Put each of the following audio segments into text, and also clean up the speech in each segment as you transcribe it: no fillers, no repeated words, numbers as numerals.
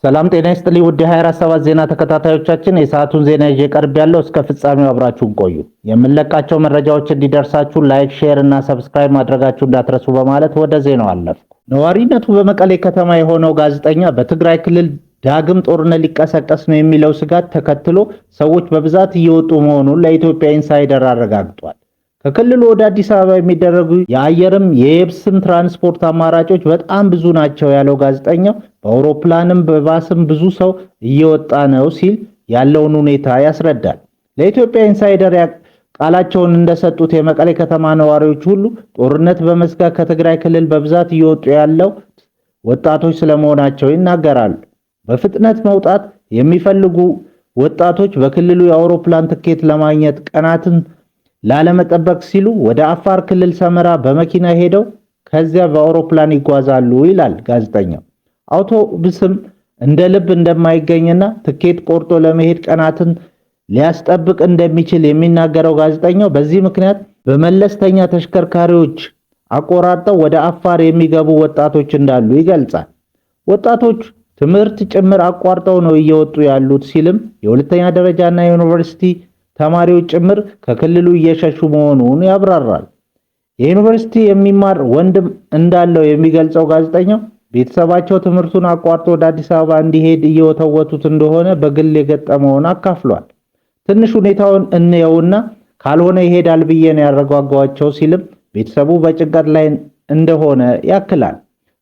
ሰላም ጤና ይስጥልኝ ውድ 24/7 ዜና ተከታታዮቻችን የሰዓቱን ዜና ይዤ ቀርቤያለሁ። እስከ ፍጻሜው አብራችሁን ቆዩ። የምንለቃቸው መረጃዎች እንዲደርሳችሁ ላይክ፣ ሼር እና ሰብስክራይብ ማድረጋችሁ እንዳትረሱ በማለት ወደ ዜናው አለፍኩ። ነዋሪነቱ በመቀሌ ከተማ የሆነው ጋዜጠኛ በትግራይ ክልል ዳግም ጦርነት ሊቀሰቀስ ነው የሚለው ስጋት ተከትሎ ሰዎች በብዛት እየወጡ መሆኑን ለኢትዮጵያ ኢንሳይደር አረጋግጧል። ከክልሉ ወደ አዲስ አበባ የሚደረጉ የአየርም የየብስም ትራንስፖርት አማራጮች በጣም ብዙ ናቸው ያለው ጋዜጠኛው በአውሮፕላንም በባስም ብዙ ሰው እየወጣ ነው ሲል ያለውን ሁኔታ ያስረዳል። ለኢትዮጵያ ኢንሳይደር ቃላቸውን እንደሰጡት የመቀሌ ከተማ ነዋሪዎች ሁሉ ጦርነት በመስጋት ከትግራይ ክልል በብዛት እየወጡ ያለው ወጣቶች ስለመሆናቸው ይናገራሉ። በፍጥነት መውጣት የሚፈልጉ ወጣቶች በክልሉ የአውሮፕላን ትኬት ለማግኘት ቀናትን ላለመጠበቅ ሲሉ ወደ አፋር ክልል ሰመራ በመኪና ሄደው ከዚያ በአውሮፕላን ይጓዛሉ ይላል ጋዜጠኛው። አውቶቡስም እንደ ልብ እንደማይገኝና ትኬት ቆርጦ ለመሄድ ቀናትን ሊያስጠብቅ እንደሚችል የሚናገረው ጋዜጠኛው በዚህ ምክንያት በመለስተኛ ተሽከርካሪዎች አቆራርጠው ወደ አፋር የሚገቡ ወጣቶች እንዳሉ ይገልጻል። ወጣቶች ትምህርት ጭምር አቋርጠው ነው እየወጡ ያሉት ሲልም የሁለተኛ ደረጃና የዩኒቨርሲቲ ተማሪዎች ጭምር ከክልሉ እየሸሹ መሆኑን ያብራራል። የዩኒቨርሲቲ የሚማር ወንድም እንዳለው የሚገልጸው ጋዜጠኛው ቤተሰባቸው ትምህርቱን አቋርጦ ወደ አዲስ አበባ እንዲሄድ እየወተወቱት እንደሆነ በግል የገጠመውን አካፍሏል። ትንሽ ሁኔታውን እንየውና ካልሆነ ይሄዳል ብዬ ነው ያረጋጋቸው ሲልም ቤተሰቡ በጭንቀት ላይ እንደሆነ ያክላል።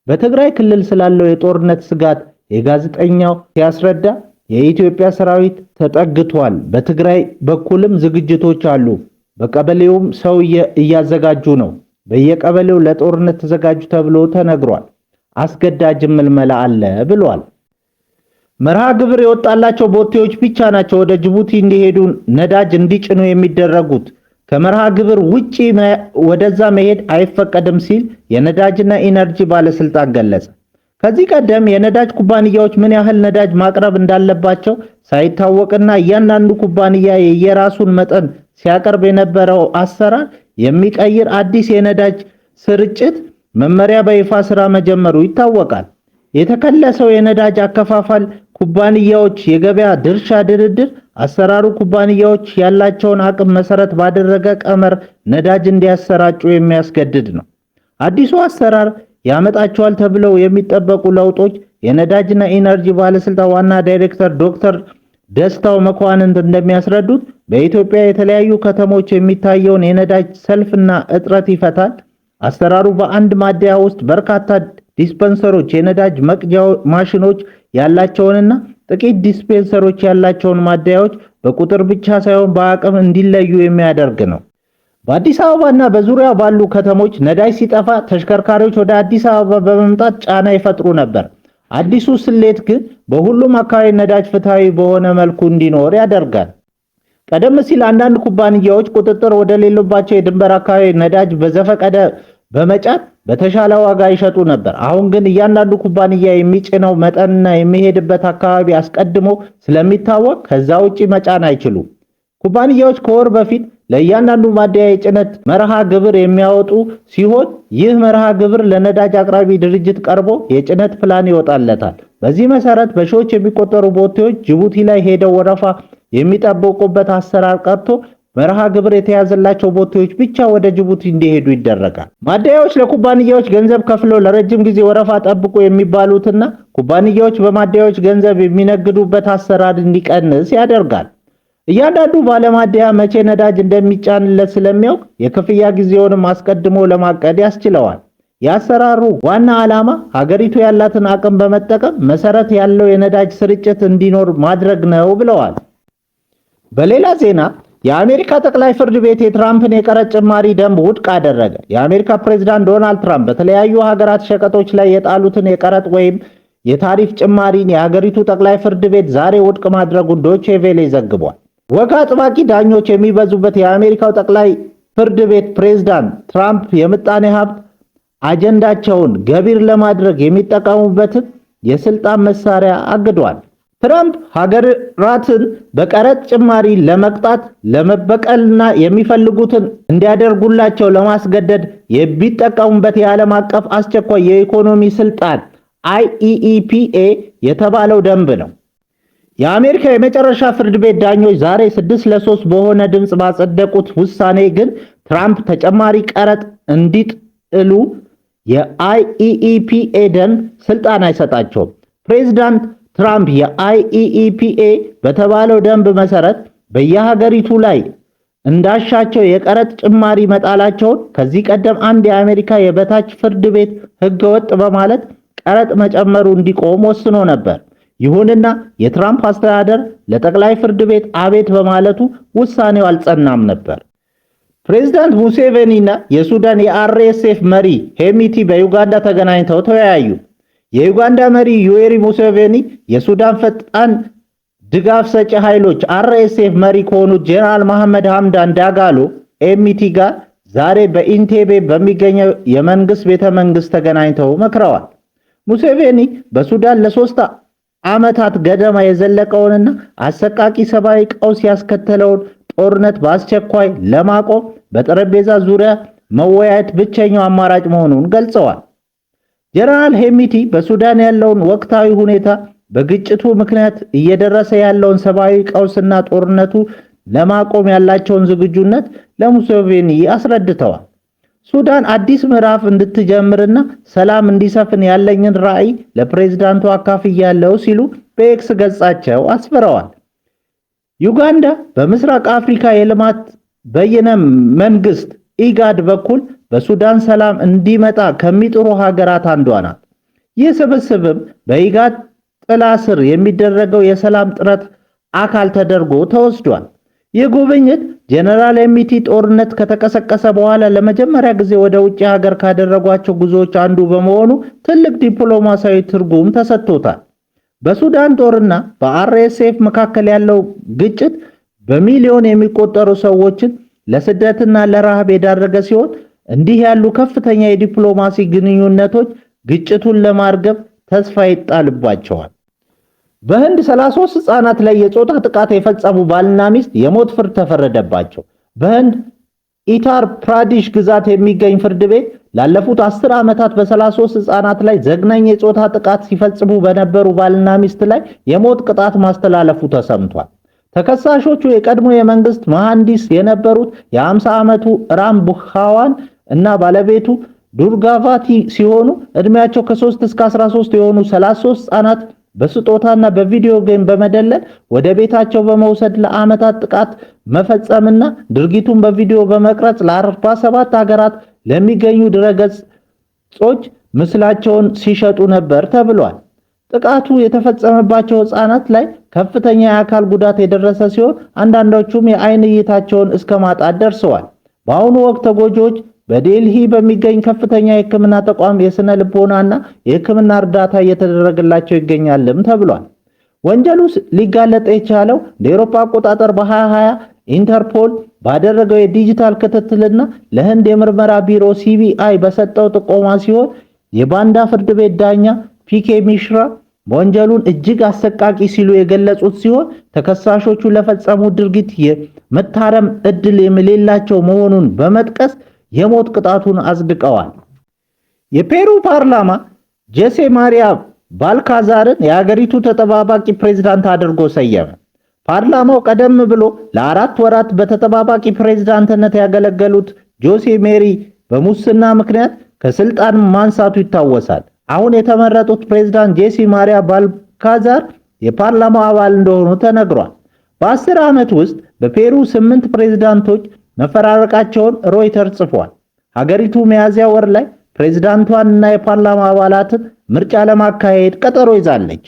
በትግራይ ክልል ስላለው የጦርነት ስጋት የጋዜጠኛው ሲያስረዳ የኢትዮጵያ ሰራዊት ተጠግቷል። በትግራይ በኩልም ዝግጅቶች አሉ። በቀበሌውም ሰው እያዘጋጁ ነው። በየቀበሌው ለጦርነት ተዘጋጁ ተብሎ ተነግሯል። አስገዳጅ ምልመላ አለ ብሏል። መርሃ ግብር የወጣላቸው ቦቴዎች ብቻ ናቸው ወደ ጅቡቲ እንዲሄዱ ነዳጅ እንዲጭኑ የሚደረጉት። ከመርሃ ግብር ውጪ ወደዛ መሄድ አይፈቀድም ሲል የነዳጅና ኢነርጂ ባለስልጣን ገለጸ። ከዚህ ቀደም የነዳጅ ኩባንያዎች ምን ያህል ነዳጅ ማቅረብ እንዳለባቸው ሳይታወቅና እያንዳንዱ ኩባንያ የየራሱን መጠን ሲያቀርብ የነበረው አሰራር የሚቀይር አዲስ የነዳጅ ስርጭት መመሪያ በይፋ ስራ መጀመሩ ይታወቃል። የተከለሰው የነዳጅ አከፋፋል ኩባንያዎች የገበያ ድርሻ ድርድር አሰራሩ ኩባንያዎች ያላቸውን አቅም መሰረት ባደረገ ቀመር ነዳጅ እንዲያሰራጩ የሚያስገድድ ነው። አዲሱ አሰራር ያመጣቸዋል ተብለው የሚጠበቁ ለውጦች የነዳጅና ኢነርጂ ባለስልጣን ዋና ዳይሬክተር ዶክተር ደስታው መኳንንት እንደሚያስረዱት በኢትዮጵያ የተለያዩ ከተሞች የሚታየውን የነዳጅ ሰልፍና እጥረት ይፈታል። አሰራሩ በአንድ ማደያ ውስጥ በርካታ ዲስፔንሰሮች የነዳጅ መቅጃ ማሽኖች ያላቸውንና ጥቂት ዲስፔንሰሮች ያላቸውን ማደያዎች በቁጥር ብቻ ሳይሆን በአቅም እንዲለዩ የሚያደርግ ነው። በአዲስ አበባና በዙሪያ ባሉ ከተሞች ነዳጅ ሲጠፋ ተሽከርካሪዎች ወደ አዲስ አበባ በመምጣት ጫና ይፈጥሩ ነበር። አዲሱ ስሌት ግን በሁሉም አካባቢ ነዳጅ ፍትሃዊ በሆነ መልኩ እንዲኖር ያደርጋል። ቀደም ሲል አንዳንድ ኩባንያዎች ቁጥጥር ወደ ሌለባቸው የድንበር አካባቢ ነዳጅ በዘፈቀደ በመጫን በተሻለ ዋጋ ይሸጡ ነበር። አሁን ግን እያንዳንዱ ኩባንያ የሚጭነው መጠንና የሚሄድበት አካባቢ አስቀድሞ ስለሚታወቅ ከዛ ውጪ መጫን አይችሉም። ኩባንያዎች ከወር በፊት ለእያንዳንዱ ማደያ የጭነት መርሃ ግብር የሚያወጡ ሲሆን ይህ መርሃ ግብር ለነዳጅ አቅራቢ ድርጅት ቀርቦ የጭነት ፕላን ይወጣለታል። በዚህ መሰረት በሺዎች የሚቆጠሩ ቦቴዎች ጅቡቲ ላይ ሄደው ወረፋ የሚጠብቁበት አሰራር ቀርቶ መርሃ ግብር የተያዘላቸው ቦቴዎች ብቻ ወደ ጅቡቲ እንዲሄዱ ይደረጋል። ማደያዎች ለኩባንያዎች ገንዘብ ከፍለው ለረጅም ጊዜ ወረፋ ጠብቁ የሚባሉትና ኩባንያዎች በማደያዎች ገንዘብ የሚነግዱበት አሰራር እንዲቀንስ ያደርጋል። እያንዳንዱ ባለማደያ መቼ ነዳጅ እንደሚጫንለት ስለሚያውቅ የክፍያ ጊዜውንም አስቀድሞ ለማቀድ ያስችለዋል። የአሰራሩ ዋና ዓላማ ሀገሪቱ ያላትን አቅም በመጠቀም መሰረት ያለው የነዳጅ ስርጭት እንዲኖር ማድረግ ነው ብለዋል። በሌላ ዜና የአሜሪካ ጠቅላይ ፍርድ ቤት የትራምፕን የቀረጥ ጭማሪ ደንብ ውድቅ አደረገ። የአሜሪካ ፕሬዝዳንት ዶናልድ ትራምፕ በተለያዩ ሀገራት ሸቀጦች ላይ የጣሉትን የቀረጥ ወይም የታሪፍ ጭማሪን የሀገሪቱ ጠቅላይ ፍርድ ቤት ዛሬ ውድቅ ማድረጉን ዶቼ ቬለ ዘግቧል። ወግ አጥባቂ ዳኞች የሚበዙበት የአሜሪካው ጠቅላይ ፍርድ ቤት ፕሬዝዳንት ትራምፕ የምጣኔ ሀብት አጀንዳቸውን ገቢር ለማድረግ የሚጠቀሙበትን የስልጣን መሳሪያ አግዷል። ትራምፕ ሀገራትን በቀረጥ ጭማሪ ለመቅጣት ለመበቀልና የሚፈልጉትን እንዲያደርጉላቸው ለማስገደድ የሚጠቀሙበት የዓለም አቀፍ አስቸኳይ የኢኮኖሚ ስልጣን IEEPA የተባለው ደንብ ነው። የአሜሪካ የመጨረሻ ፍርድ ቤት ዳኞች ዛሬ 6-3 በሆነ ድምፅ ባጸደቁት ውሳኔ ግን ትራምፕ ተጨማሪ ቀረጥ እንዲጥሉ የIEEPA ደንብ ስልጣን አይሰጣቸውም። ፕሬዝዳንት ትራምፕ የIEEPA በተባለው ደንብ መሰረት በየሀገሪቱ ላይ እንዳሻቸው የቀረጥ ጭማሪ መጣላቸውን ከዚህ ቀደም አንድ የአሜሪካ የበታች ፍርድ ቤት ህገወጥ በማለት ቀረጥ መጨመሩ እንዲቆም ወስኖ ነበር። ይሁንና የትራምፕ አስተዳደር ለጠቅላይ ፍርድ ቤት አቤት በማለቱ ውሳኔው አልጸናም ነበር። ፕሬዝዳንት ሙሴቬኒና የሱዳን የአርኤስኤፍ መሪ ሄሚቲ በዩጋንዳ ተገናኝተው ተወያዩ። የዩጋንዳ መሪ ዩዌሪ ሙሴቬኒ የሱዳን ፈጣን ድጋፍ ሰጪ ኃይሎች አርኤስኤፍ መሪ ከሆኑት ጄኔራል መሐመድ ሐምዳን ዳጋሎ ኤሚቲ ጋር ዛሬ በኢንቴቤ በሚገኘው የመንግስት ቤተ መንግስት ተገናኝተው መክረዋል። ሙሴቬኒ በሱዳን ለ3 ዓመታት ገደማ የዘለቀውንና አሰቃቂ ሰብአዊ ቀውስ ያስከተለውን ጦርነት በአስቸኳይ ለማቆም በጠረጴዛ ዙሪያ መወያየት ብቸኛው አማራጭ መሆኑን ገልጸዋል። ጄኔራል ሄሚቲ በሱዳን ያለውን ወቅታዊ ሁኔታ፣ በግጭቱ ምክንያት እየደረሰ ያለውን ሰብአዊ ቀውስና ጦርነቱ ለማቆም ያላቸውን ዝግጁነት ለሙሴቬኒ አስረድተዋል። ሱዳን አዲስ ምዕራፍ እንድትጀምርና ሰላም እንዲሰፍን ያለኝን ራዕይ ለፕሬዝዳንቱ አካፍያለሁ ሲሉ በኤክስ ገጻቸው አስፍረዋል። ዩጋንዳ በምስራቅ አፍሪካ የልማት በይነ መንግስት ኢጋድ በኩል በሱዳን ሰላም እንዲመጣ ከሚጥሩ ሀገራት አንዷ ናት። ይህ ስብስብም በኢጋድ ጥላ ስር የሚደረገው የሰላም ጥረት አካል ተደርጎ ተወስዷል። ይህ ጉብኝት ጄኔራል ኤሚቲ ጦርነት ከተቀሰቀሰ በኋላ ለመጀመሪያ ጊዜ ወደ ውጭ ሀገር ካደረጓቸው ጉዞዎች አንዱ በመሆኑ ትልቅ ዲፕሎማሲያዊ ትርጉም ተሰጥቶታል። በሱዳን ጦርና በአርኤስኤፍ መካከል ያለው ግጭት በሚሊዮን የሚቆጠሩ ሰዎችን ለስደትና ለረሃብ የዳረገ ሲሆን እንዲህ ያሉ ከፍተኛ የዲፕሎማሲ ግንኙነቶች ግጭቱን ለማርገብ ተስፋ ይጣልባቸዋል። በህንድ 33 ህፃናት ላይ የጾታ ጥቃት የፈጸሙ ባልና ሚስት የሞት ፍርድ ተፈረደባቸው። በህንድ ኢታር ፕራዲሽ ግዛት የሚገኝ ፍርድ ቤት ላለፉት 10 ዓመታት በ33 ህፃናት ላይ ዘግናኝ የጾታ ጥቃት ሲፈጽሙ በነበሩ ባልና ሚስት ላይ የሞት ቅጣት ማስተላለፉ ተሰምቷል። ተከሳሾቹ የቀድሞ የመንግስት መሐንዲስ የነበሩት የ50 ዓመቱ ራም ቡኻዋን እና ባለቤቱ ዱርጋቫቲ ሲሆኑ እድሜያቸው ከ3 እስከ 13 የሆኑ 33 ህፃናት በስጦታና በቪዲዮ ጌም በመደለል ወደ ቤታቸው በመውሰድ ለዓመታት ጥቃት መፈጸምና ድርጊቱን በቪዲዮ በመቅረጽ ለ47 ሀገራት ለሚገኙ ድረገጾች ምስላቸውን ሲሸጡ ነበር ተብሏል። ጥቃቱ የተፈጸመባቸው ህፃናት ላይ ከፍተኛ የአካል ጉዳት የደረሰ ሲሆን አንዳንዶቹም የአይን እይታቸውን እስከ ማጣት ደርሰዋል። በአሁኑ ወቅት ተጎጂዎች በዴልሂ በሚገኝ ከፍተኛ የሕክምና ተቋም የስነ ልቦናና የሕክምና እርዳታ እየተደረገላቸው ይገኛልም ተብሏል። ወንጀሉ ሊጋለጥ የቻለው ለአውሮፓ አቆጣጠር በ2020 ኢንተርፖል ባደረገው የዲጂታል ክትትልና ለህንድ የምርመራ ቢሮ CBI በሰጠው ጥቆማ ሲሆን የባንዳ ፍርድ ቤት ዳኛ ፒኬ ሚሽራ ወንጀሉን እጅግ አሰቃቂ ሲሉ የገለጹት ሲሆን ተከሳሾቹ ለፈጸሙት ድርጊት የመታረም ዕድል የሌላቸው መሆኑን በመጥቀስ የሞት ቅጣቱን አጽድቀዋል። የፔሩ ፓርላማ ጄሴ ማሪያ ባልካዛርን የሀገሪቱ ተጠባባቂ ፕሬዝዳንት አድርጎ ሰየመ። ፓርላማው ቀደም ብሎ ለ4 ወራት በተጠባባቂ ፕሬዝዳንትነት ያገለገሉት ጆሴ ሜሪ በሙስና ምክንያት ከስልጣን ማንሳቱ ይታወሳል። አሁን የተመረጡት ፕሬዝዳንት ጄሲ ማሪያ ባልካዛር የፓርላማው አባል እንደሆኑ ተነግሯል። በ10 ዓመት ውስጥ በፔሩ 8 ፕሬዝዳንቶች መፈራረቃቸውን ሮይተርስ ጽፏል። ሀገሪቱ ሚያዝያ ወር ላይ ፕሬዝዳንቷን እና የፓርላማ አባላትን ምርጫ ለማካሄድ ቀጠሮ ይዛለች።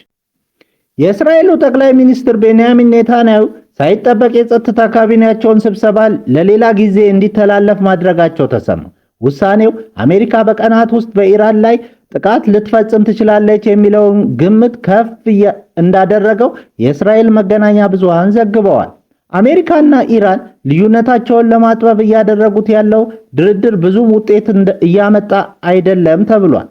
የእስራኤሉ ጠቅላይ ሚኒስትር ቤንያሚን ኔታንያሁ ሳይጠበቅ የጸጥታ ካቢኔያቸውን ስብሰባ ለሌላ ጊዜ እንዲተላለፍ ማድረጋቸው ተሰማ። ውሳኔው አሜሪካ በቀናት ውስጥ በኢራን ላይ ጥቃት ልትፈጽም ትችላለች የሚለውን ግምት ከፍ እንዳደረገው የእስራኤል መገናኛ ብዙሃን ዘግበዋል። አሜሪካና ኢራን ልዩነታቸውን ለማጥበብ እያደረጉት ያለው ድርድር ብዙም ውጤት እያመጣ አይደለም ተብሏል።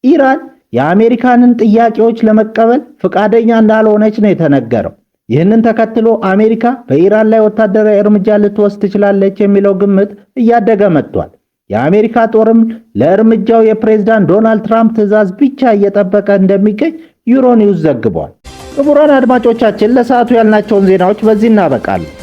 ኢራን የአሜሪካንን ጥያቄዎች ለመቀበል ፈቃደኛ እንዳልሆነች ነው የተነገረው። ይህንን ተከትሎ አሜሪካ በኢራን ላይ ወታደራዊ እርምጃ ልትወስድ ትችላለች የሚለው ግምት እያደገ መጥቷል። የአሜሪካ ጦርም ለእርምጃው የፕሬዝዳንት ዶናልድ ትራምፕ ትዕዛዝ ብቻ እየጠበቀ እንደሚገኝ ዩሮኒውስ ዘግቧል። ክቡራን አድማጮቻችን ለሰዓቱ ያልናቸውን ዜናዎች በዚህ እናበቃለን።